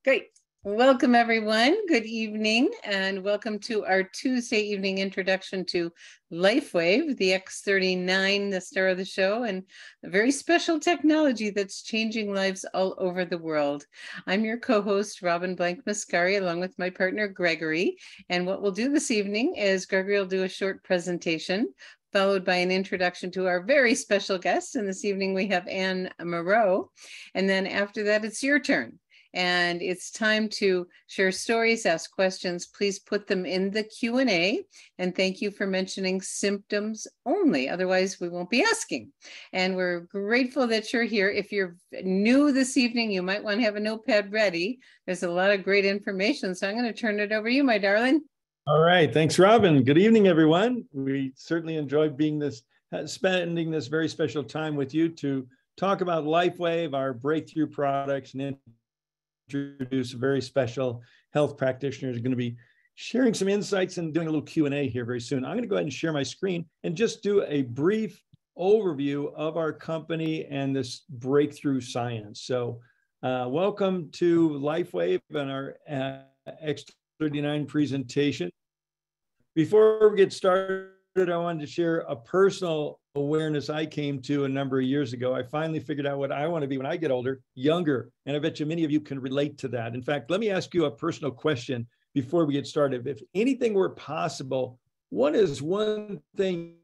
Great. Welcome, everyone. Good evening, and welcome to our Tuesday evening introduction to LifeWave, the X39, the star of the show, and a very special technology that's changing lives all over the world. I'm your co-host, Robin Blank Mascari, along with my partner, Gregory. And what we'll do this evening is Gregory will do a short presentation, followed by an introduction to our very special guest. And this evening we have Anne Moreau. And then after that, it's your turn. And it's time to share stories, ask questions. Please put them in the Q&A. And thank you for mentioning symptoms only. Otherwise, we won't be asking. And we're grateful that you're here. If you're new this evening, you might want to have a notepad ready. There's a lot of great information. So I'm going to turn it over to you, my darling. All right. Thanks, Robin. Good evening, everyone. We certainly enjoyed spending this very special time with you to talk about LifeWave, our breakthrough products, and introduce a very special health practitioner who's going to be sharing some insights and doing a little Q&A here very soon. I'm going to go ahead and share my screen and just do a brief overview of our company and this breakthrough science. So welcome to LifeWave and our X39 presentation. Before we get started, I wanted to share a personal awareness I came to a number of years ago. I finally figured out what I want to be when I get older, younger. And I bet you many of you can relate to that. In fact, let me ask you a personal question before we get started. If anything were possible, what is one thing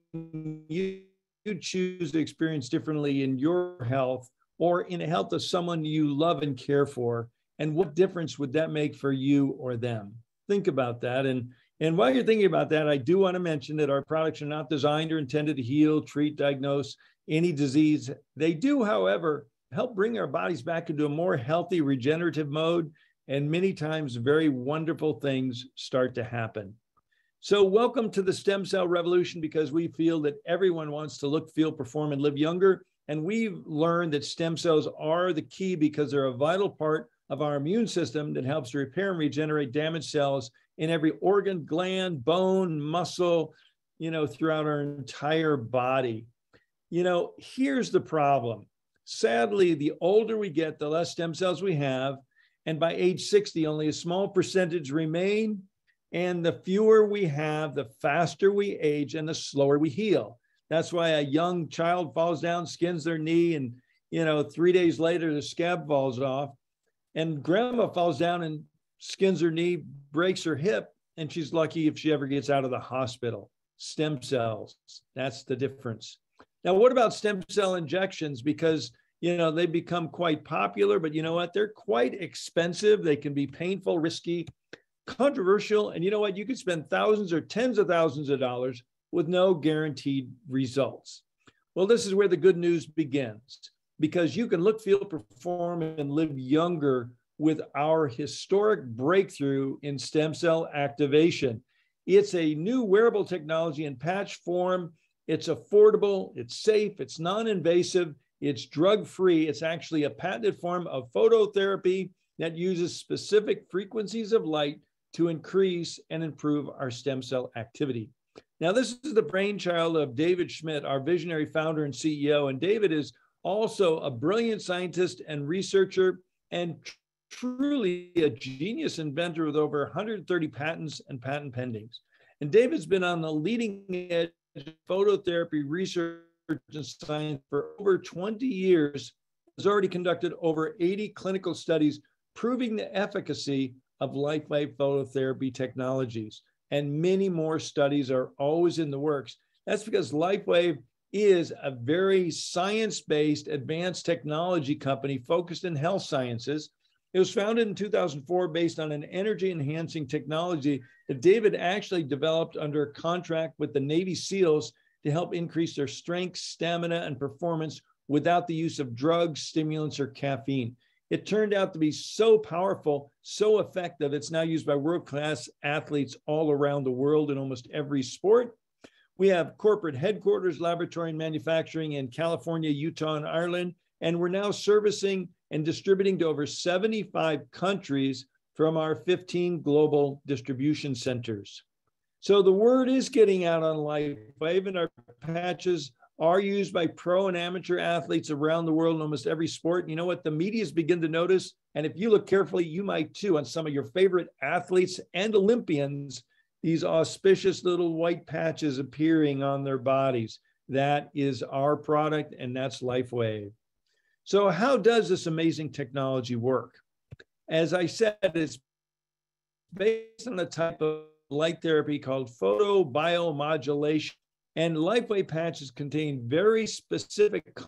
you choose to experience differently in your health or in the health of someone you love and care for? And what difference would that make for you or them? Think about that. And while you're thinking about that, I do want to mention that our products are not designed or intended to heal, treat, diagnose any disease. They do, however, help bring our bodies back into a more healthy, regenerative mode. And many times, very wonderful things start to happen. So welcome to the stem cell revolution, because we feel that everyone wants to look, feel, perform, and live younger. And we've learned that stem cells are the key because they're a vital part of our immune system that helps to repair and regenerate damaged cells in every organ, gland, bone, muscle, throughout our entire body. Here's the problem. Sadly, the older we get, the less stem cells we have. And by age 60, only a small percentage remain. And the fewer we have, the faster we age and the slower we heal. That's why a young child falls down, skins their knee, and 3 days later, the scab falls off. And grandma falls down and skins her knee, breaks her hip, and she's lucky if she ever gets out of the hospital. Stem cells, that's the difference. Now, what about stem cell injections? Because, they become quite popular, but you know what? They're quite expensive. They can be painful, risky, controversial. And you know what? You could spend thousands or tens of thousands of dollars with no guaranteed results. Well, this is where the good news begins, because you can look, feel, perform, and live younger with our historic breakthrough in stem cell activation. It's a new wearable technology in patch form. It's affordable, it's safe, it's non-invasive, it's drug-free. It's actually a patented form of phototherapy that uses specific frequencies of light to increase and improve our stem cell activity. Now, this is the brainchild of David Schmidt, our visionary founder and CEO. And David is also a brilliant scientist and researcher, and truly a genius inventor with over 130 patents and patent pendings. And David's been on the leading edge of phototherapy research and science for over 20 years, has already conducted over 80 clinical studies proving the efficacy of LifeWave phototherapy technologies. And many more studies are always in the works. That's because LifeWave is a very science-based advanced technology company focused in health sciences. It was founded in 2004 based on an energy-enhancing technology that David actually developed under a contract with the Navy SEALs to help increase their strength, stamina, and performance without the use of drugs, stimulants, or caffeine. It turned out to be so powerful, so effective, it's now used by world-class athletes all around the world in almost every sport. We have corporate headquarters, laboratory, and manufacturing in California, Utah, and Ireland. And we're now servicing and distributing to over 75 countries from our 15 global distribution centers. So the word is getting out on LifeWave, and our patches are used by pro and amateur athletes around the world in almost every sport. You know what? The media's begin to notice, and if you look carefully, you might too, on some of your favorite athletes and Olympians, these auspicious little white patches appearing on their bodies. That is our product, and that's LifeWave. So how does this amazing technology work? As I said, it's based on a type of light therapy called photobiomodulation. And LifeWave patches contain very specific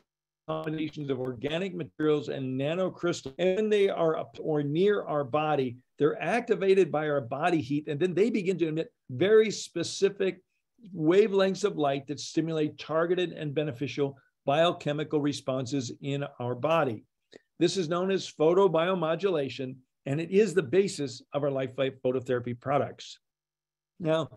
combinations of organic materials and nanocrystals. And when they are up or near our body, they're activated by our body heat, and then they begin to emit very specific wavelengths of light that stimulate targeted and beneficial biochemical responses in our body. This is known as photobiomodulation, and it is the basis of our LifeWave phototherapy products. Now,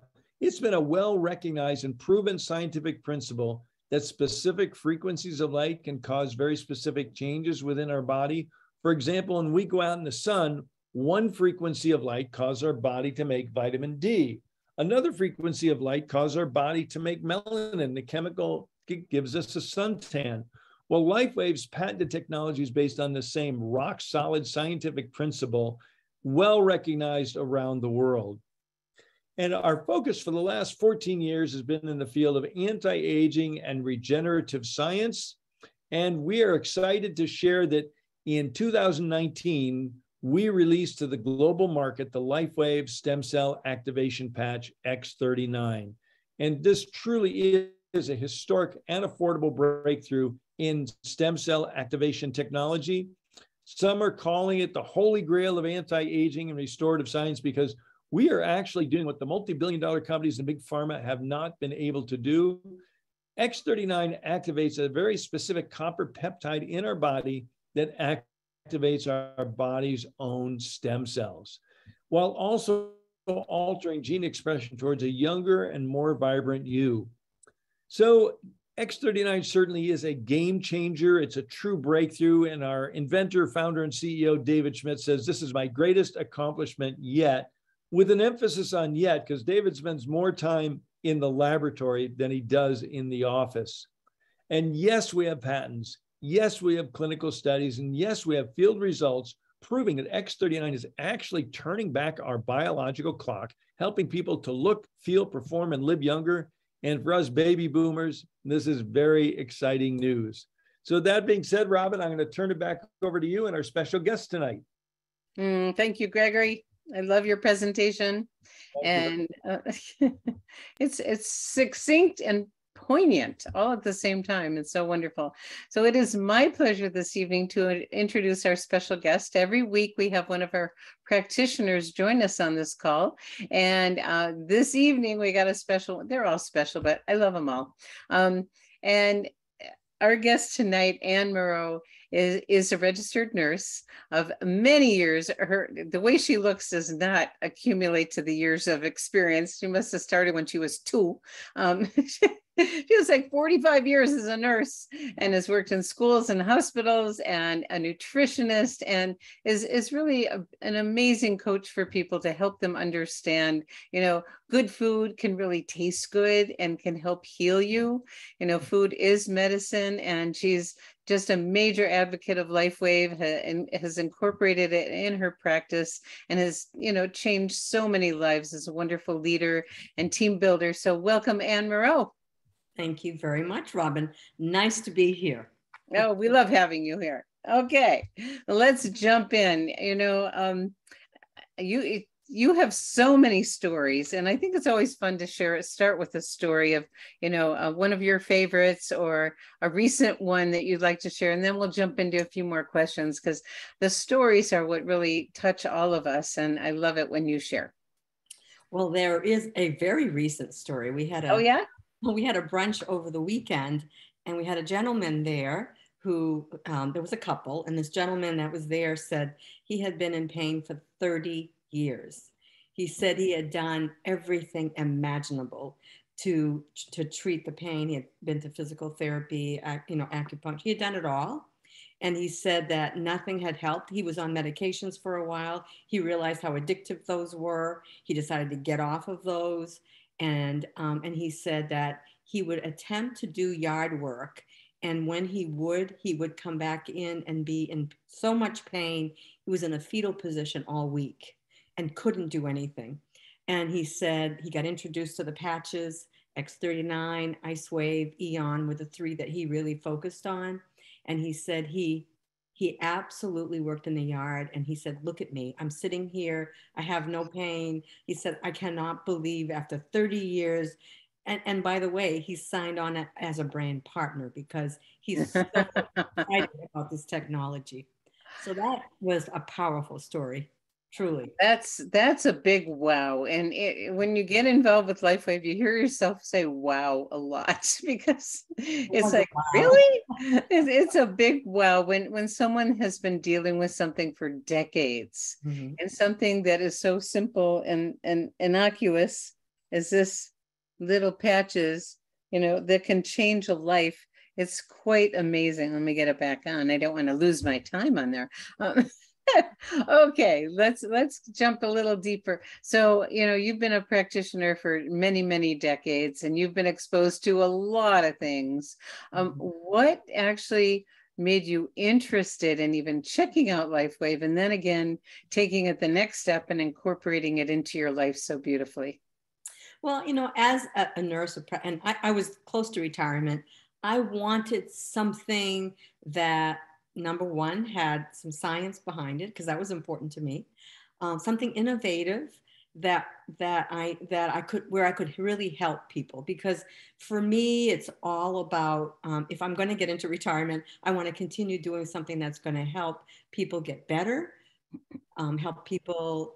it's been a well-recognized and proven scientific principle that specific frequencies of light can cause very specific changes within our body. For example, when we go out in the sun, one frequency of light causes our body to make vitamin D. Another frequency of light causes our body to make melanin, the chemical that gives us a suntan. Well, LifeWave's patented technology is based on the same rock-solid scientific principle, well recognized around the world. And our focus for the last 14 years has been in the field of anti-aging and regenerative science. And we are excited to share that in 2019, we released to the global market the LifeWave Stem Cell Activation Patch X39. And this truly is a historic and affordable breakthrough in stem cell activation technology. Some are calling it the holy grail of anti-aging and restorative science because we are actually doing what the multi-billion-dollar companies and big pharma have not been able to do. X39 activates a very specific copper peptide in our body that activates our body's own stem cells, while also altering gene expression towards a younger and more vibrant you. So X39 certainly is a game changer. It's a true breakthrough. And our inventor, founder, and CEO, David Schmidt, says, this is my greatest accomplishment yet, with an emphasis on yet, because David spends more time in the laboratory than he does in the office. And yes, we have patents. Yes, we have clinical studies. And yes, we have field results proving that X39 is actually turning back our biological clock, helping people to look, feel, perform, and live younger. And for us baby boomers, this is very exciting news. So that being said, Robin, I'm going to turn it back over to you and our special guest tonight. Thank you, Gregory. I love your presentation. And it's succinct and poignant all at the same time. It's so wonderful. So it is my pleasure this evening to introduce our special guest. Every week we have one of our practitioners join us on this call. And this evening we got a special, they're all special, but I love them all. And our guest tonight, Anne Moreau, is a registered nurse of many years. The way she looks does not accumulate to the years of experience. She must have started when she was 2. She has like 45 years as a nurse and has worked in schools and hospitals and a nutritionist, and is really an amazing coach for people to help them understand, good food can really taste good and can help heal you. Food is medicine, and she's just a major advocate of LifeWave and has incorporated it in her practice and has, changed so many lives as a wonderful leader and team builder. So welcome, Anne Moreau. Thank you very much, Robin. Nice to be here. Oh, we love having you here. Okay, let's jump in. You have so many stories, and I think it's always fun to start with a story of, one of your favorites or a recent one that you'd like to share, and then we'll jump into a few more questions because the stories are what really touch all of us, and I love it when you share. Well, there is a very recent story. We had a brunch over the weekend, and we had a gentleman there who, there was a couple, and this gentleman that was there said he had been in pain for 30 years. He said he had done everything imaginable to treat the pain. He had been to physical therapy, acupuncture. He had done it all. And he said that nothing had helped. He was on medications for a while. He realized how addictive those were. He decided to get off of those. And he said that he would attempt to do yard work. And when he would come back in and be in so much pain. He was in a fetal position all week and couldn't do anything. And he said he got introduced to the patches, X39, Ice Wave, Eon were the three that he really focused on. And he said he absolutely worked in the yard. And he said, look at me, I'm sitting here, I have no pain. He said, I cannot believe after 30 years. And by the way, he signed on as a brand partner because he's so excited about this technology. So that was a powerful story, truly. That's a big wow. And when you get involved with LifeWave, you hear yourself say wow a lot because it's like, wow. Really? It's a big wow when someone has been dealing with something for decades, mm-hmm. and something that is so simple and innocuous as this little patches, that can change a life. It's quite amazing. Let me get it back on. I don't want to lose my time on there. Okay, let's jump a little deeper. So, you've been a practitioner for many, many decades, and you've been exposed to a lot of things. What actually made you interested in even checking out LifeWave, and then again, taking it the next step and incorporating it into your life so beautifully? Well, as a nurse, and I was close to retirement, I wanted something that, number one, had some science behind it, because that was important to me. Something innovative that I could, where I could really help people. Because for me, it's all about, if I'm going to get into retirement, I want to continue doing something that's going to help people get better, help people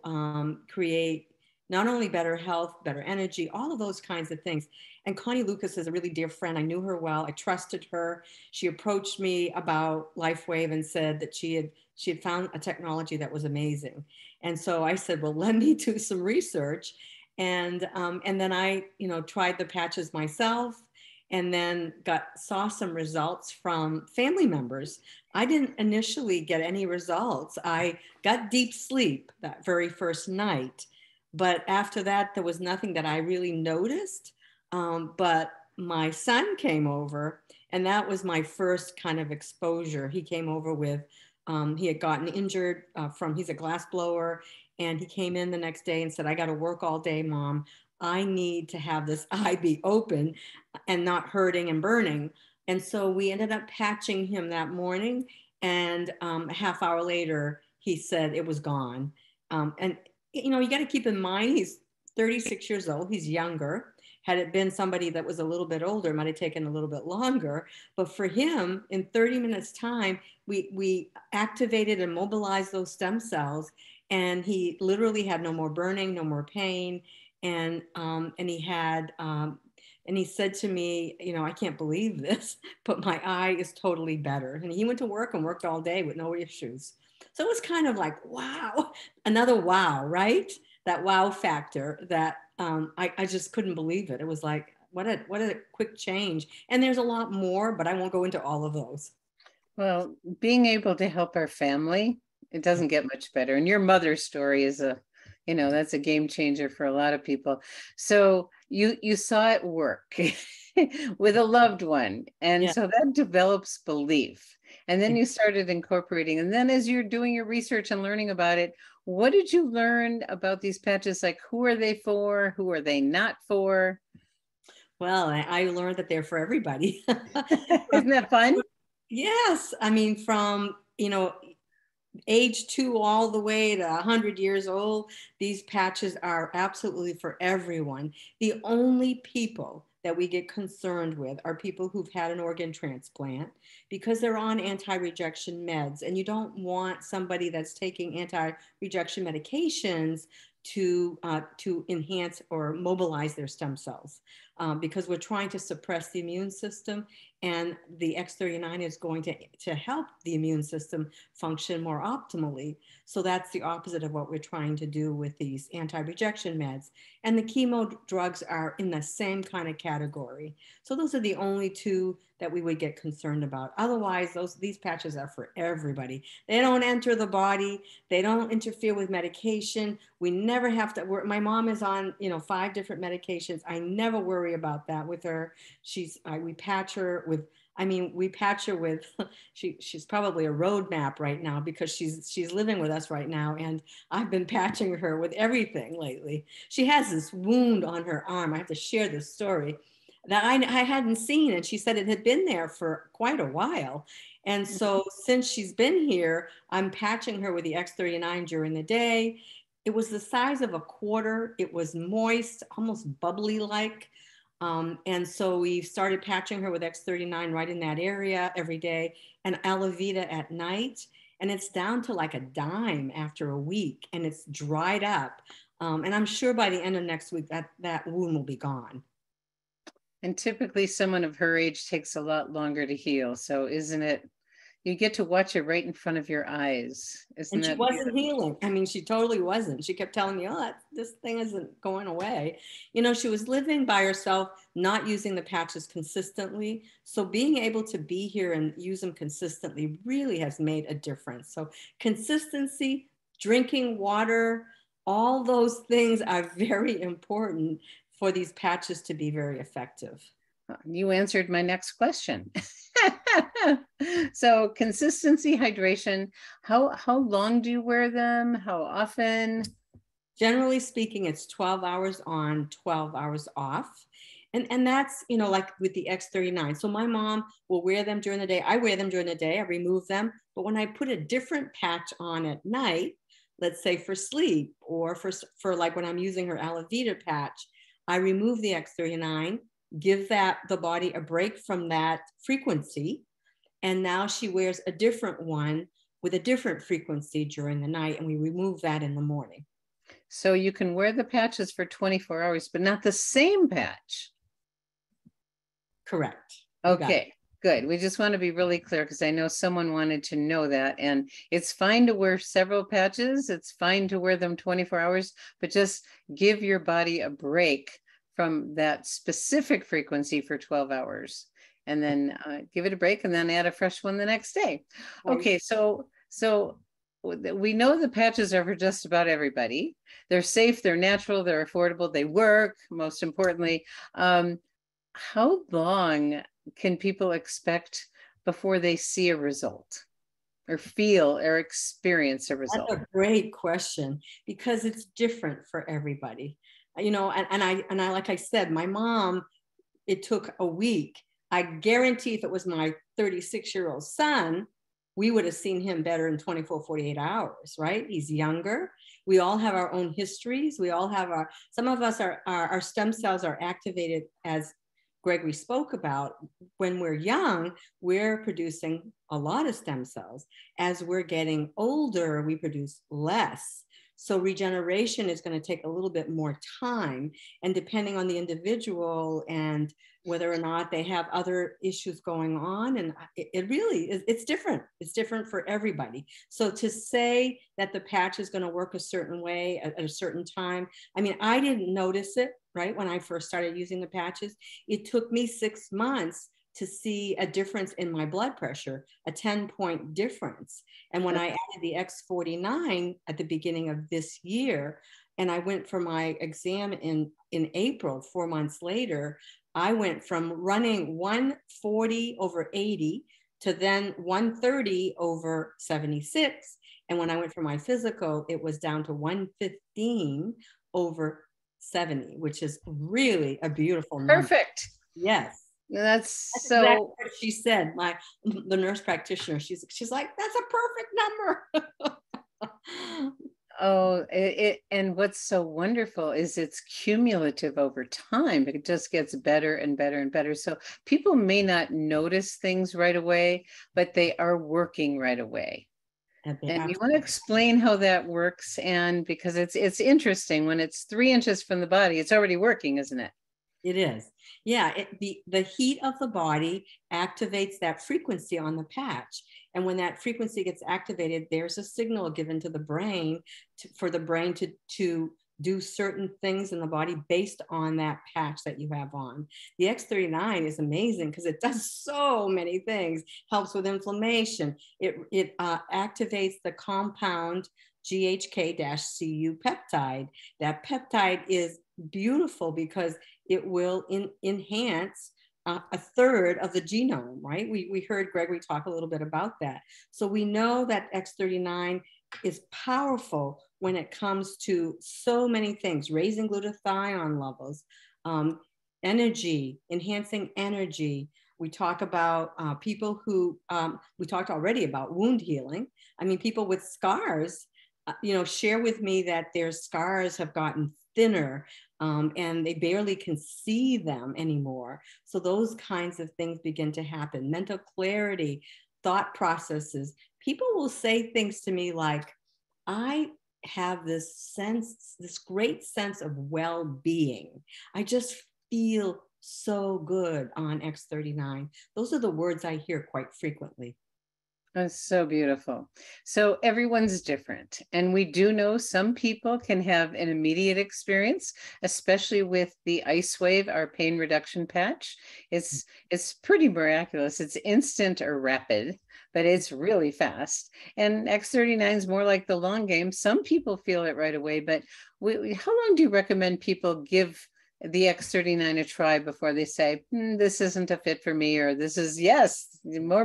create not only better health, better energy, all of those kinds of things. And Connie Lucas is a really dear friend. I knew her well. I trusted her. She approached me about LifeWave and said that she had found a technology that was amazing. And so I said, well, let me do some research. And then I, tried the patches myself, and then saw some results from family members. I didn't initially get any results. I got deep sleep that very first night. But after that, there was nothing that I really noticed. But my son came over, and that was my first kind of exposure. He came over with, he had gotten injured he's a glass blower, and he came in the next day and said, I got to work all day, Mom. I need to have this eye be open and not hurting and burning. And so we ended up patching him that morning. And a half hour later, he said it was gone. And you got to keep in mind, he's 36 years old. He's younger. Had it been somebody that was a little bit older, it might have taken a little bit longer. But for him, in 30 minutes time, we activated and mobilized those stem cells. And he literally had no more burning, no more pain. And he had, and he said to me, I can't believe this, but my eye is totally better. And he went to work and worked all day with no issues. So it was kind of like, wow, another wow, right? That wow factor that I just couldn't believe it. It was like, what a quick change. And there's a lot more, but I won't go into all of those. Well, being able to help our family, it doesn't get much better. And your mother's story is that's a game changer for a lot of people. So you saw it work with a loved one. And so that develops belief. And then you started incorporating. And then as you're doing your research and learning about it, what did you learn about these patches? Like, who are they for? Who are they not for? Well, I learned that they're for everybody. Isn't that fun? Yes. I mean, from, age 2 all the way to 100 years old, these patches are absolutely for everyone. The only people that we get concerned with are people who've had an organ transplant, because they're on anti-rejection meds, and you don't want somebody that's taking anti-rejection medications to enhance or mobilize their stem cells, because we're trying to suppress the immune system, and the X39 is going to help the immune system function more optimally. So that's the opposite of what we're trying to do with these anti-rejection meds. And the chemo drugs are in the same kind of category. So those are the only two that we would get concerned about. Otherwise, these patches are for everybody. They don't enter the body. They don't interfere with medication. We never have to, my mom is on, 5 different medications. I never worry story about that with her. We patch her with, we patch her with, she's probably a roadmap right now because she's living with us right now. And I've been patching her with everything lately. She has this wound on her arm. I have to share this story that I hadn't seen. And she said it had been there for quite a while. And so since she's been here, I'm patching her with the X39 during the day. It was the size of a quarter. It was moist, almost bubbly like. And so we started patching her with X39 right in that area every day and Alavita at night. And it's down to like a dime after a week and it's dried up. And I'm sure by the end of next week that wound will be gone. And typically someone of her age takes a lot longer to heal. So isn't it, you get to watch it right in front of your eyes. And she wasn't healing. She totally wasn't. She kept telling me, this thing isn't going away. She was living by herself, not using the patches consistently. So being able to be here and use them consistently really has made a difference. So consistency, drinking water, all those things are very important for these patches to be very effective. You answered my next question. So consistency, hydration, how long do you wear them? How often? Generally speaking, it's 12 hours on, 12 hours off. And that's, like with the X39. So my mom will wear them during the day. I wear them during the day. I remove them. But when I put a different patch on at night, let's say for sleep or for like when I'm using her Alavita patch, I remove the X39, give the body a break from that frequency. And now she wears a different one with a different frequency during the night. And we remove that in the morning. So you can wear the patches for 24 hours, but not the same patch. Correct. Okay, good. We just want to be really clear because I know someone wanted to know that. And it's fine to wear several patches. It's fine to wear them 24 hours, but just give your body a break from that specific frequency for 12 hours and then give it a break and then add a fresh one the next day. Right. Okay, so we know the patches are for just about everybody. They're safe, they're natural, they're affordable, they work, most importantly. How long can people expect before they see a result or feel or experience a result? That's a great question because it's different for everybody. And I, like I said, my mom, it took a week. I guarantee if it was my 36-year-old son, we would have seen him better in 24, 48 hours, right? He's younger. We all have our own histories. We all have some of us our stem cells are activated, as Gregory spoke about. When we're young, we're producing a lot of stem cells. As we're getting older, we produce less. So regeneration is going to take a little bit more time, and depending on the individual and whether or not they have other issues going on, and it really is, it's different. It's different for everybody. So to say that the patch is going to work a certain way at a certain time, I didn't notice it, right? When I first started using the patches, it took me 6 months to see a difference in my blood pressure, a 10-point difference. And when I added the X49 at the beginning of this year, and I went for my exam in April, 4 months later, I went from running 140 over 80 to then 130 over 76. And when I went for my physical, it was down to 115 over 70, which is really a beautiful number. Perfect. Yes. That's so exactly what she said. The nurse practitioner, she's like, that's a perfect number. Oh, and what's so wonderful is it's cumulative over time. It just gets better and better and better. So people may not notice things right away, but they are working right away. And you want to explain how that works? And because it's interesting, when it's 3 inches from the body, it's already working, isn't it? It is. Yeah, the heat of the body activates that frequency on the patch. And when that frequency gets activated, there's a signal given to the brain for the brain to do certain things in the body based on that patch that you have on. The X39 is amazing because it does so many things. Helps with inflammation. It activates the compound GHK-Cu peptide. That peptide is beautiful because it will enhance a third of the genome, right? We heard Gregory talk a little bit about that. So we know that X39 is powerful when it comes to so many things, raising glutathione levels, energy, enhancing energy. We talk about people who, we talked already about wound healing. I mean, people with scars, share with me that their scars have gotten thinner and they barely can see them anymore. So those kinds of things begin to happen. Mental clarity, thought processes. People will say things to me like, I have this sense, this great sense of well-being. I just feel so good on X39. Those are the words I hear quite frequently. That's so beautiful. So everyone's different. And we do know some people can have an immediate experience, especially with the Ice Wave, our pain reduction patch. It's pretty miraculous. It's instant or rapid, but it's really fast. And X39 is more like the long game. Some people feel it right away, but how long do you recommend people give the X39 a try before they say, this isn't a fit for me, or this is, yes, more.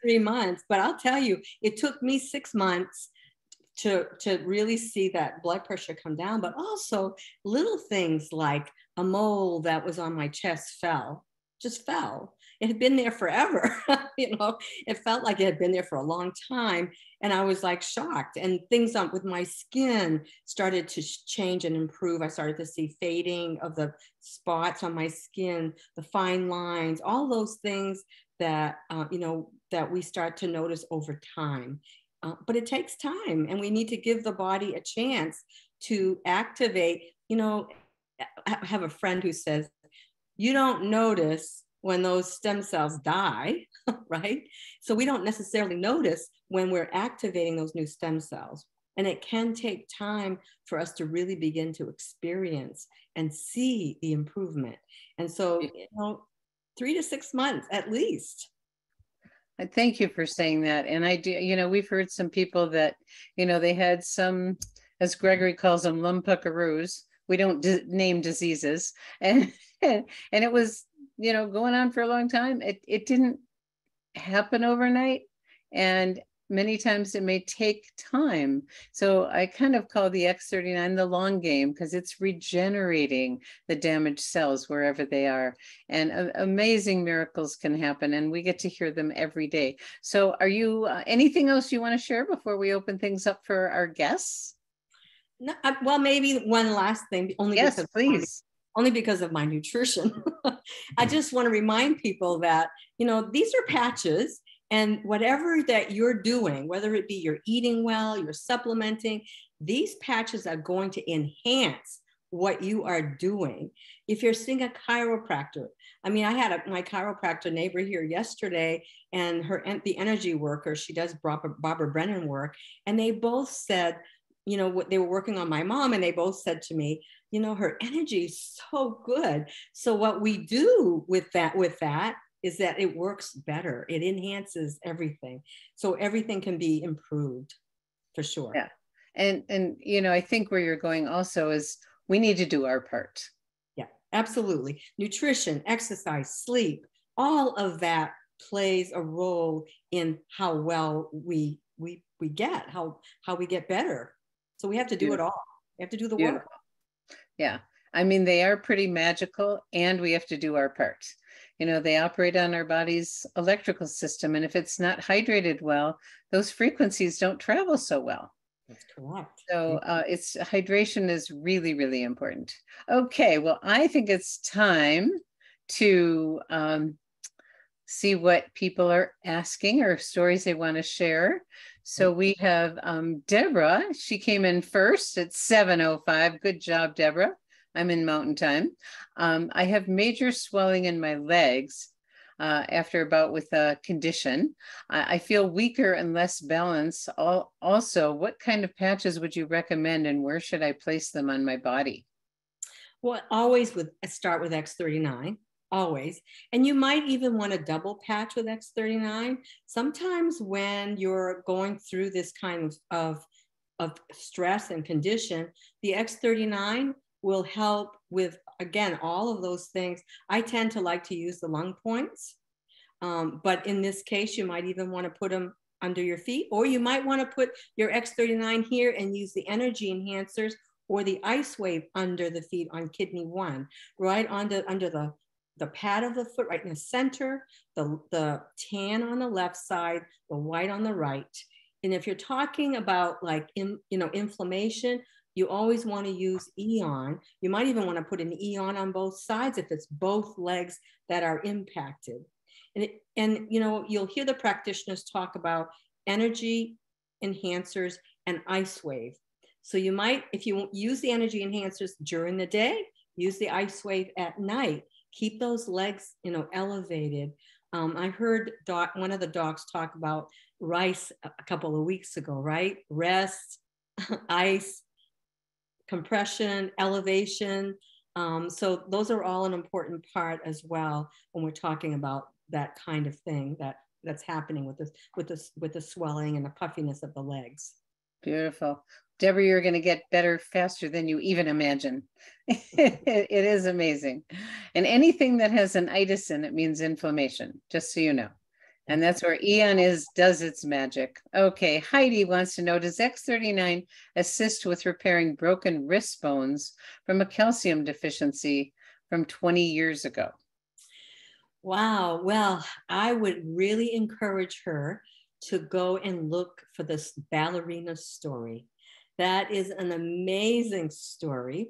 3 months, but I'll tell you, it took me 6 months to really see that blood pressure come down, but also little things like a mole that was on my chest just fell. It had been there forever. It felt like it had been there for a long time. And I was like shocked, and things with my skin started to change and improve. I started to see fading of the spots on my skin, the fine lines, all those things that, that we start to notice over time. But it takes time, and we need to give the body a chance to activate. I have a friend who says, you don't notice when those stem cells die, right? So we don't necessarily notice when we're activating those new stem cells. And it can take time for us to really begin to experience and see the improvement. And so, 3 to 6 months at least. Thank you for saying that. And I do, we've heard some people that, they had some, as Gregory calls them, lumpuckaroos. We don't name diseases. And it was, going on for a long time. It didn't happen overnight. And many times it may take time. So I kind of call the X39 the long game, because it's regenerating the damaged cells wherever they are. And amazing miracles can happen, and we get to hear them every day. So are you, anything else you want to share before we open things up for our guests? No, well, maybe one last thing, yes, please. Only because of my nutrition. I just want to remind people that, these are patches. And whatever that you're doing, whether it be you're eating well, you're supplementing, these patches are going to enhance what you are doing. If you're seeing a chiropractor, I mean, I had my chiropractor neighbor here yesterday, and the energy worker, she does Barbara Brennan work, and they both said, what they were working on my mom, and they both said to me, her energy is so good. So what we do with that is that it works better. It enhances everything. So everything can be improved for sure. Yeah. And I think where you're going also is we need to do our part. Yeah, absolutely. Nutrition, exercise, sleep, all of that plays a role in how well we get, how we get better. So we have to do it all. We have to do the work. Yeah. I mean, they are pretty magical, and we have to do our part. They operate on our body's electrical system, and if it's not hydrated well, those frequencies don't travel so well. That's correct. So hydration is really, really important. Okay, well, I think it's time to see what people are asking or stories they want to share. So we have Deborah. She came in first at 7:05. Good job, Deborah. I'm in Mountain Time. I have major swelling in my legs after a bout with a condition. I feel weaker and less balanced. Also, what kind of patches would you recommend, and where should I place them on my body? Well, always start with X39, always. And you might even want a double patch with X39. Sometimes when you're going through this kind of stress and condition, the X39 will help with, again, all of those things. I tend to like to use the lung points, but in this case, you might even want to put them under your feet, or you might want to put your X39 here and use the energy enhancers or the ice wave under the feet on kidney 1, right under the pad of the foot, right in the center, the tan on the left side, the white on the right. And if you're talking about like, inflammation, you always want to use Eon. You might even want to put an Eon on both sides if it's both legs that are impacted. And you'll hear the practitioners talk about energy enhancers and ice wave. So you might, if you use the energy enhancers during the day, use the ice wave at night. Keep those legs, elevated. I heard one of the docs talk about rice a couple of weeks ago, right? Rest, ice, compression, elevation. So those are all an important part as well when we're talking about that kind of thing that's happening with the swelling and the puffiness of the legs. Beautiful. Deborah, you're going to get better faster than you even imagine. It is amazing. And anything that has an itis in it means inflammation, just so you know. And that's where Eon does its magic. Okay, Heidi wants to know, does X39 assist with repairing broken wrist bones from a calcium deficiency from 20 years ago? Wow. Well, I would really encourage her to go and look for this ballerina story. That is an amazing story.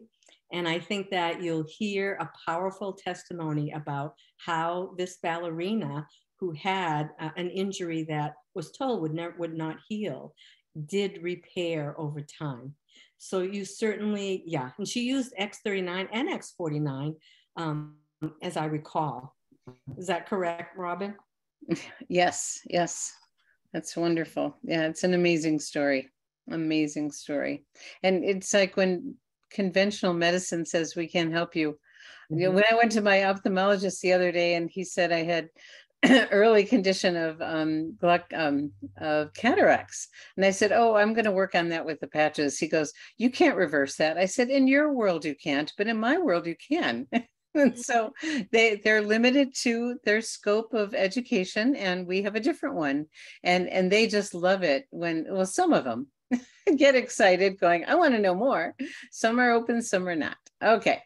And I think that you'll hear a powerful testimony about how this ballerina, who had an injury that was told would not heal, did repair over time. So you certainly, yeah. And she used X39 and X49, as I recall. Is that correct, Robin? Yes, yes. That's wonderful. Yeah, it's an amazing story. Amazing story. And it's like when conventional medicine says we can't help you. Mm-hmm. When I went to my ophthalmologist the other day and he said I had early condition of cataracts. And I said, oh, I'm going to work on that with the patches. He goes, you can't reverse that. I said, in your world, you can't, but in my world, you can. And so they're limited to their scope of education, and we have a different one. And they just love it when, well, some of them get excited going, I want to know more. Some are open, some are not. Okay.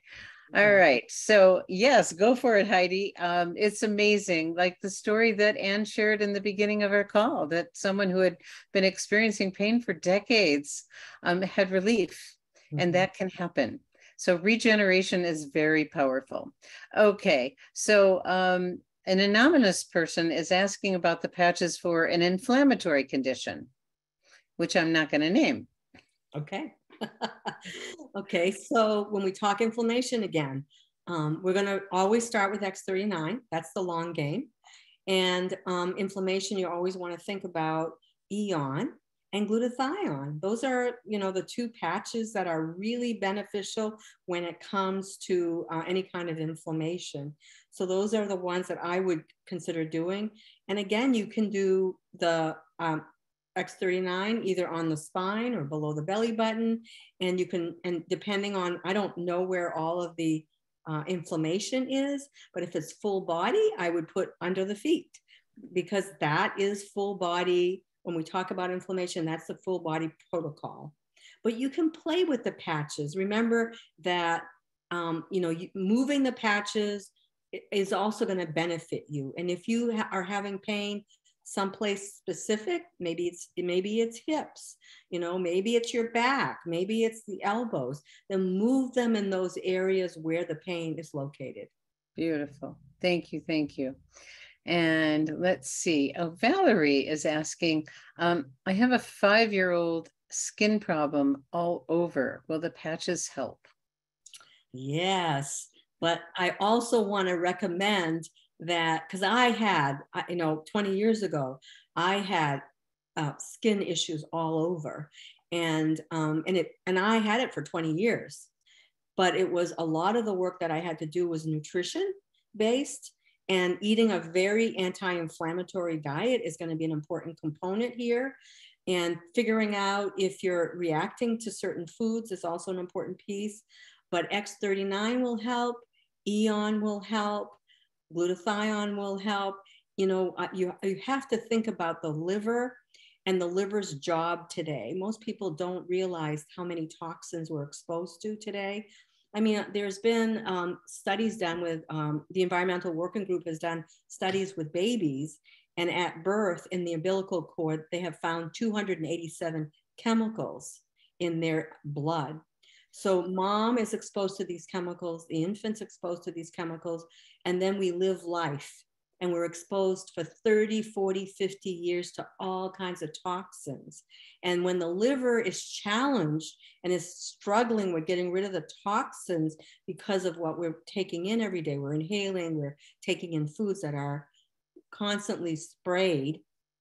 All right. So yes, go for it, Heidi. It's amazing. Like the story that Anne shared in the beginning of our call, that someone who had been experiencing pain for decades had relief, and that can happen. So regeneration is very powerful. Okay. So an anonymous person is asking about the patches for an inflammatory condition, which I'm not going to name. Okay. Okay, so when we talk inflammation again, we're going to always start with X39. That's the long game. And inflammation, you always want to think about Eon and glutathione. Those are, the two patches that are really beneficial when it comes to any kind of inflammation. So those are the ones that I would consider doing. And again, you can do the X39 either on the spine or below the belly button. And you can, and depending on, I don't know where all of the inflammation is, but if it's full body, I would put under the feet, because that is full body. When we talk about inflammation, that's the full body protocol. But you can play with the patches. Remember that, moving the patches is also going to benefit you. And if you are having pain someplace specific, maybe it's hips, maybe it's your back, maybe it's the elbows, then move them in those areas where the pain is located. Beautiful. Thank you. Thank you. And let's see. Oh, Valerie is asking, I have a 5-year-old skin problem all over. Will the patches help? Yes, but I also want to recommend that, because I had, 20 years ago, I had skin issues all over, and I had it for 20 years, but it was a lot of the work that I had to do was nutrition based, and eating a very anti-inflammatory diet is going to be an important component here. And figuring out if you're reacting to certain foods is also an important piece. But X39 will help, Eon will help, glutathione will help. You know, you have to think about the liver and the liver's job today. Most people don't realize how many toxins we're exposed to today. I mean, there's been studies done with, the Environmental Working Group has done studies with babies, and at birth in the umbilical cord, they have found 287 chemicals in their blood. So mom is exposed to these chemicals, the infant's exposed to these chemicals, and then we live life. And we're exposed for 30, 40, 50 years to all kinds of toxins. And when the liver is challenged and is struggling with getting rid of the toxins because of what we're taking in every day, we're inhaling, we're taking in foods that are constantly sprayed,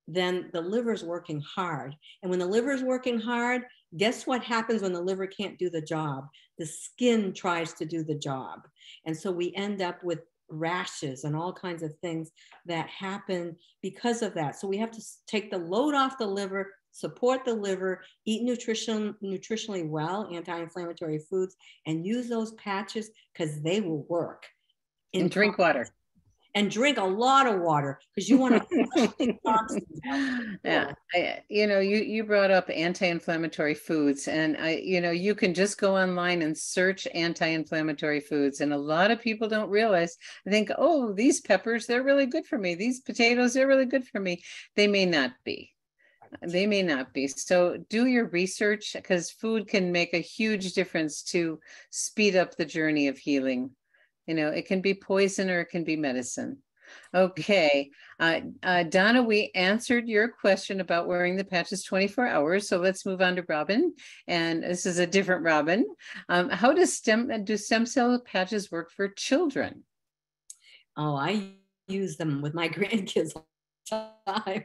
then the liver's working hard. And when the liver's working hard, guess what happens when the liver can't do the job? The skin tries to do the job. And so we end up with rashes and all kinds of things that happen because of that. So we have to take the load off the liver, support the liver, eat nutritionally well, anti-inflammatory foods, and use those patches because they will work. And drink water. And drink a lot of water because you want to flush the toxins out. Yeah, you brought up anti-inflammatory foods, and you can just go online and search anti-inflammatory foods, and a lot of people don't realize. I think, oh, these peppers, they're really good for me. These potatoes, they're really good for me. They may not be. They may not be. So do your research, because food can make a huge difference to speed up the journey of healing. It can be poison or it can be medicine. Okay. Donna, we answered your question about wearing the patches 24 hours. So let's move on to Robin. And this is a different Robin. How do stem cell patches work for children? Oh, I use them with my grandkids all the time.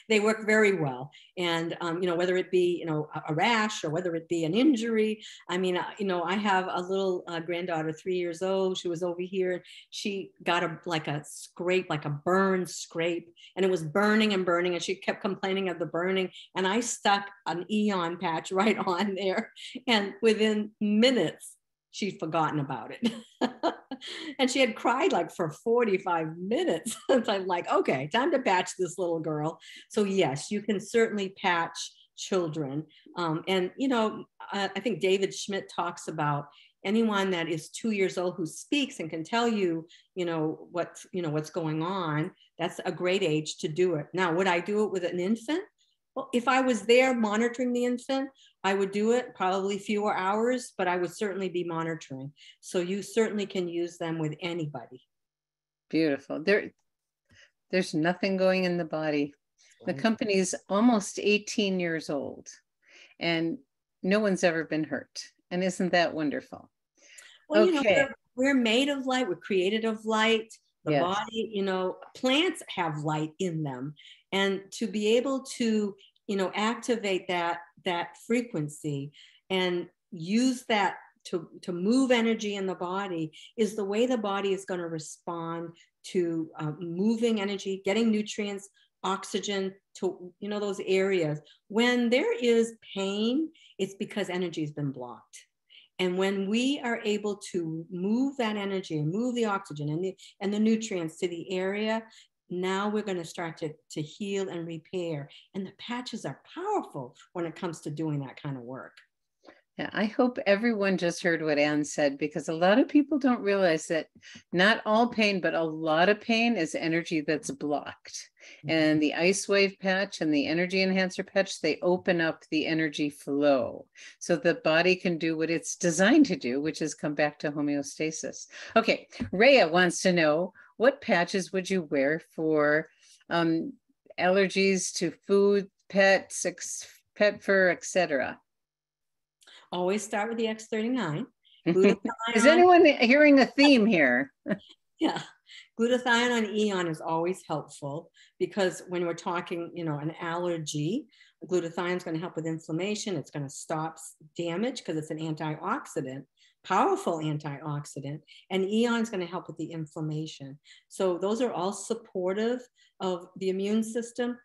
They work very well. And, whether it be, a rash or whether it be an injury. I mean, I have a little granddaughter, 3 years old. She was over here. She got a scrape, like a burn scrape, and it was burning and burning. And she kept complaining of the burning. And I stuck an Eon patch right on there. And within minutes, she'd forgotten about it. And she had cried like for 45 minutes. So I'm like, okay, time to patch this little girl. So yes, you can certainly patch children. I think David Schmidt talks about anyone that is 2 years old who speaks and can tell you, what's going on. That's a great age to do it. Now, would I do it with an infant? Well, if I was there monitoring the infant, I would do it probably fewer hours, but I would certainly be monitoring. So you certainly can use them with anybody. Beautiful. There's nothing going in the body. The company's almost 18 years old and no one's ever been hurt. And isn't that wonderful? Well, okay. We're made of light. We're created of light. The Yes. body, plants have light in them. And to be able to, activate that frequency and use that to move energy in the body is the way the body is going to respond to moving energy, getting nutrients, oxygen to, those areas. When there is pain, it's because energy has been blocked. And when we are able to move that energy and move the oxygen and the nutrients to the area, now we're going to start to heal and repair. And the patches are powerful when it comes to doing that kind of work. Yeah, I hope everyone just heard what Anne said, because a lot of people don't realize that not all pain, but a lot of pain is energy that's blocked. And the ice wave patch and the energy enhancer patch, they open up the energy flow so the body can do what it's designed to do, which is come back to homeostasis. Okay, Rhea wants to know, what patches would you wear for allergies to food, pets, pet fur, etc.? Always start with the X39. Is anyone hearing a theme here? Yeah. Glutathione on Eon is always helpful because when we're talking, an allergy, glutathione is going to help with inflammation. It's going to stop damage because it's an antioxidant, powerful antioxidant. And Eon is going to help with the inflammation. So those are all supportive of the immune system.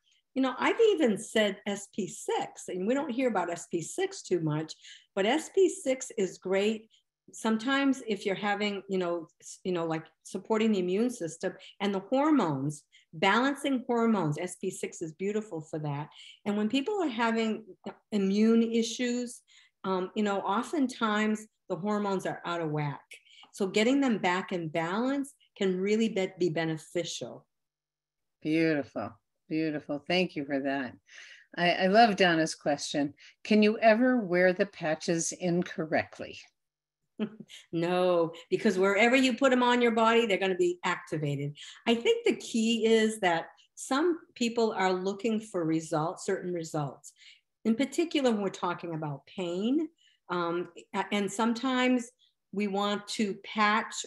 I've even said SP6, and we don't hear about SP6 too much, but SP6 is great. Sometimes if you're having, like supporting the immune system and the hormones, balancing hormones, SP6 is beautiful for that. And when people are having immune issues, oftentimes the hormones are out of whack. So getting them back in balance can really be beneficial. Beautiful. Beautiful. Thank you for that. I love Donna's question. Can you ever wear the patches incorrectly? No, because wherever you put them on your body, they're going to be activated. I think the key is that some people are looking for results, certain results. In particular, when we're talking about pain, and sometimes we want to patch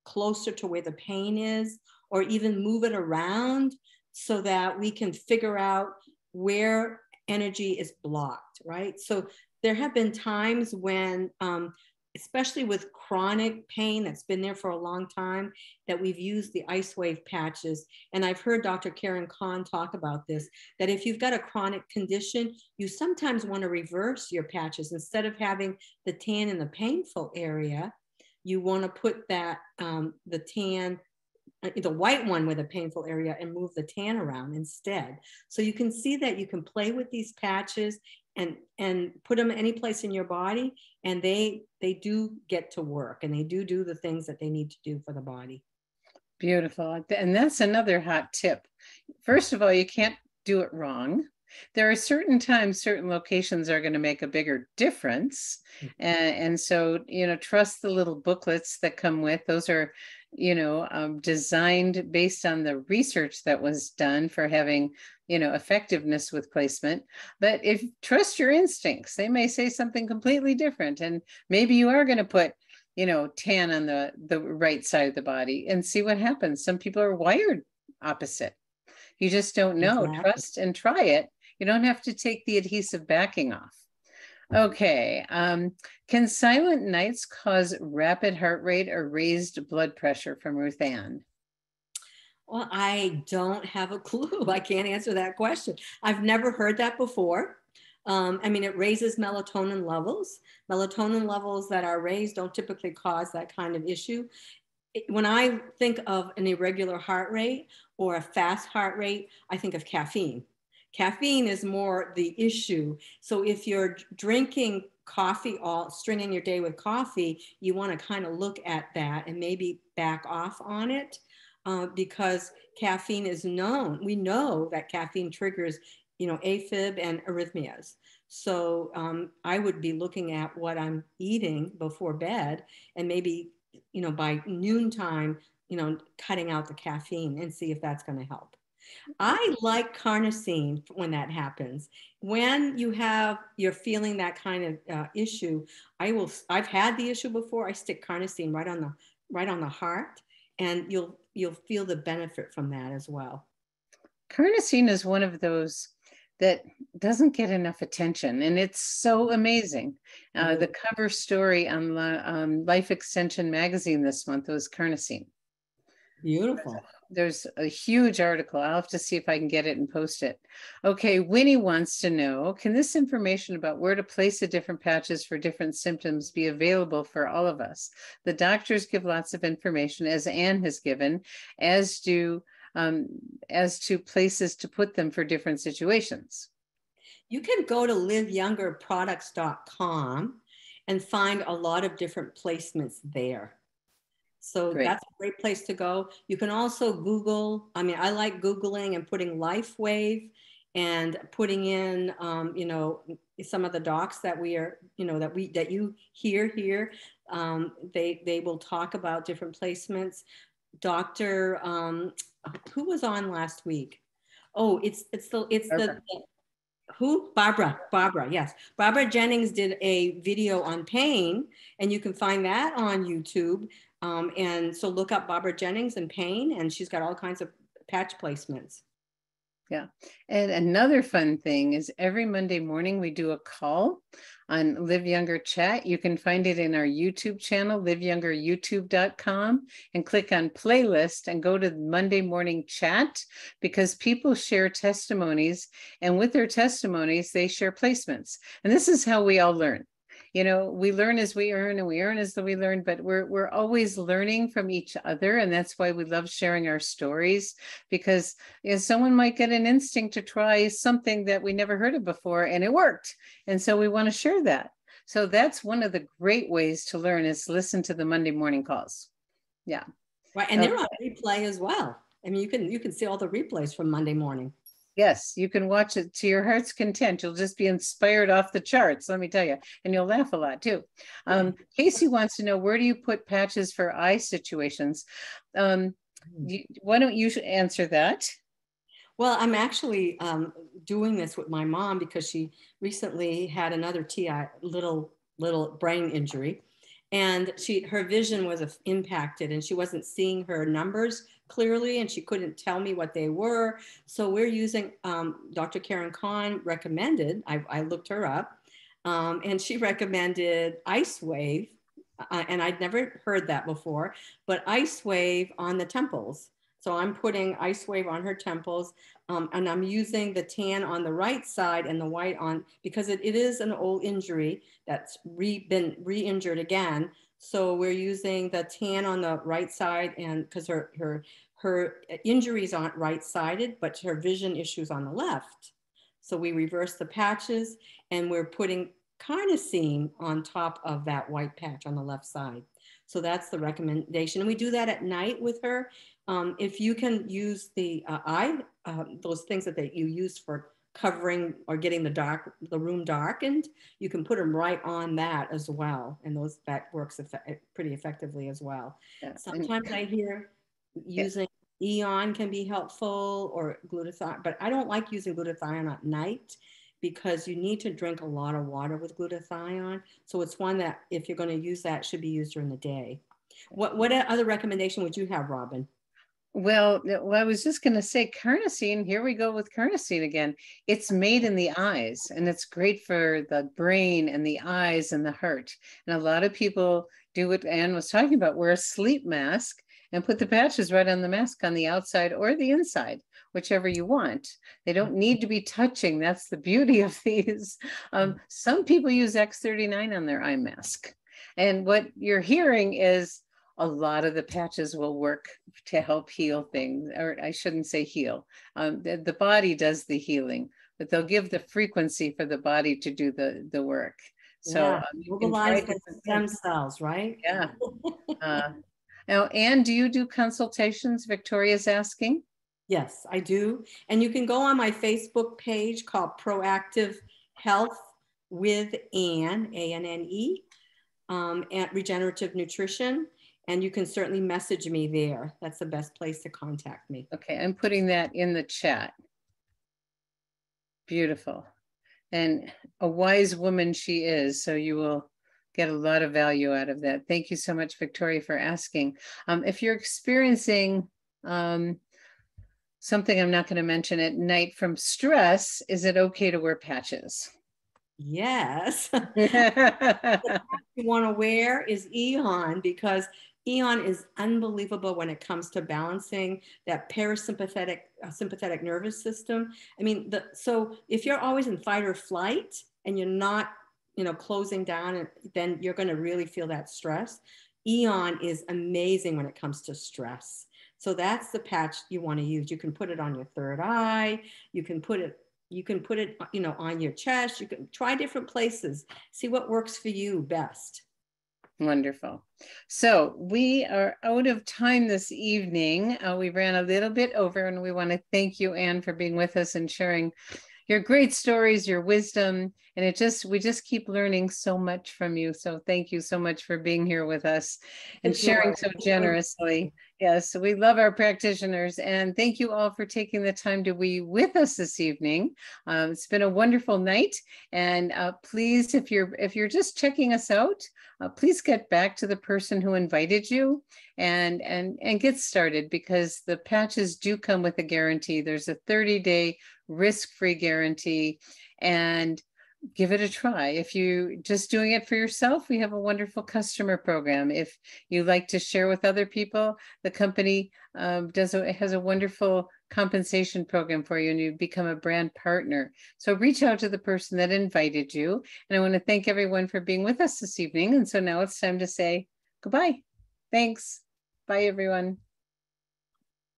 closer to where the pain is, or even move it around so that we can figure out where energy is blocked, right? So there have been times when, especially with chronic pain that's been there for a long time, that we've used the ice wave patches. And I've heard Dr. Karen Kahn talk about this, that if you've got a chronic condition, you sometimes want to reverse your patches. Instead of having the tan in the painful area, you want to put that, the tan, the white one with a painful area, and move the tan around instead. So you can see that you can play with these patches and put them any place in your body, and they do get to work, and they do the things that they need to do for the body. Beautiful. And that's another hot tip. First of all, you can't do it wrong. There are certain times, certain locations are going to make a bigger difference. And so, trust the little booklets that come with. Those are, designed based on the research that was done for having, effectiveness with placement. But if trust your instincts, they may say something completely different. And maybe you are going to put, tan on the right side of the body and see what happens. Some people are wired opposite. You just don't know. Exactly. Trust and try it. You don't have to take the adhesive backing off. Okay. Can silent nights cause rapid heart rate or raised blood pressure from Ruth Ann? Well, I don't have a clue. I can't answer that question. I've never heard that before. It raises melatonin levels. Melatonin levels that are raised don't typically cause that kind of issue. When I think of an irregular heart rate or a fast heart rate, I think of caffeine. Caffeine is more the issue. So if you're drinking coffee, stringing your day with coffee, you want to kind of look at that and maybe back off on it, because caffeine is known. We know that caffeine triggers, AFib and arrhythmias. So I would be looking at what I'm eating before bed, and maybe, by noontime, cutting out the caffeine and see if that's going to help. I like carnosine when that happens. When you're feeling that kind of issue, I've had the issue before. I stick carnosine right on the heart, and you'll feel the benefit from that as well. Carnosine is one of those that doesn't get enough attention, and it's so amazing. The cover story on Life Extension magazine this month was carnosine. Beautiful. There's a huge article. I'll have to see if I can get it and post it. Okay, Winnie wants to know, can this information about where to place the different patches for different symptoms be available for all of us? The doctors give lots of information, as Anne has given, as to places to put them for different situations. You can go to liveyoungerproducts.com and find a lot of different placements there. So Great. That's a great place to go. You can also Google. I like Googling and putting LifeWave and putting in, some of the docs that that you hear here. They will talk about different placements. Dr. Who was on last week? Oh, who? Barbara, yes. Barbara Jennings did a video on pain, and you can find that on YouTube. And so look up Barbara Jennings and pain, and she's got all kinds of patch placements. Yeah. And another fun thing is every Monday morning we do a call on Live Younger Chat. You can find it in our YouTube channel, liveyoungeryoutube.com, and click on playlist and go to Monday morning chat, because people share testimonies, and with their testimonies, they share placements. And this is how we all learn. You know, we learn as we earn, and we earn as we learn, but we're always learning from each other. And that's why we love sharing our stories, because someone might get an instinct to try something that we never heard of before and it worked. And so we want to share that. So that's one of the great ways to learn, is listen to the Monday morning calls. Yeah. Right. And they're on replay as well. I mean, you can see all the replays from Monday morning. Yes, you can watch it to your heart's content. You'll just be inspired off the charts, let me tell you. And you'll laugh a lot too. Casey wants to know, where do you put patches for eye situations? Why don't you answer that? Well, I'm actually doing this with my mom because she recently had another TI, little brain injury. And her vision was impacted, and she wasn't seeing her numbers clearly, and she couldn't tell me what they were. So we're using, Dr. Karen Kahn recommended, I looked her up, and she recommended Ice Wave, and I'd never heard that before, but Ice Wave on the temples. So I'm putting Ice Wave on her temples, and I'm using the tan on the right side and the white on, because it is an old injury that's been re-injured again. So we're using the tan on the right side, and because her injuries aren't right-sided, but her vision issues on the left. So we reverse the patches, and we're putting carnosine on top of that white patch on the left side. So that's the recommendation. And we do that at night with her. If you can use the those things that you use for covering or getting the room darkened, you can put them right on that as well. And that works pretty effectively as well. Yeah. Sometimes I hear using Eon can be helpful, or glutathione, but I don't like using glutathione at night, because you need to drink a lot of water with glutathione. So it's one that, if you're going to use that, should be used during the day. What other recommendation would you have, Robin? Well, I was just going to say carnosine. Here we go with carnosine again. It's made in the eyes, and it's great for the brain and the eyes and the heart. And a lot of people do what Anne was talking about, wear a sleep mask and put the patches right on the mask on the outside or the inside, whichever you want. They don't need to be touching. That's the beauty of these. Some people use X39 on their eye mask. And what you're hearing is a lot of the patches will work to help heal things, or I shouldn't say heal. The body does the healing, but they'll give the frequency for the body to do the work. So mobilize the stem cells, right? Yeah. Now, Anne, do you do consultations? Victoria's asking. Yes, I do. And you can go on my Facebook page called Proactive Health with Anne, A-N-N-E, at Regenerative Nutrition. And you can certainly message me there. That's the best place to contact me. Okay, I'm putting that in the chat. Beautiful. And a wise woman she is, so you will get a lot of value out of that. Thank you so much, Victoria, for asking. If you're experiencing something I'm not going to mention at night from stress, is it okay to wear patches? Yes. The patch you want to wear is Eon, because Eon is unbelievable when it comes to balancing that parasympathetic sympathetic nervous system. I mean, so if you're always in fight or flight and you're not, closing down, then you're going to really feel that stress. Eon is amazing when it comes to stress. So that's the patch you want to use. You can put it on your third eye. You can put it, on your chest. You can try different places. See what works for you best. Wonderful. So we are out of time this evening. We ran a little bit over, and we want to thank you, Anne, for being with us and sharing your great stories, your wisdom, and we just keep learning so much from you. So thank you so much for being here with us and sharing so generously. Yes, we love our practitioners, and thank you all for taking the time to be with us this evening. It's been a wonderful night, and please, if you're just checking us out, please get back to the person who invited you and get started, because the patches do come with a guarantee. There's a 30-day risk-free guarantee, and give it a try. If you just doing it for yourself, we have a wonderful customer program. If you like to share with other people, the company has a wonderful compensation program for you, and you become a brand partner. So reach out to the person that invited you. And I want to thank everyone for being with us this evening. And so now it's time to say goodbye. Thanks. Bye, everyone.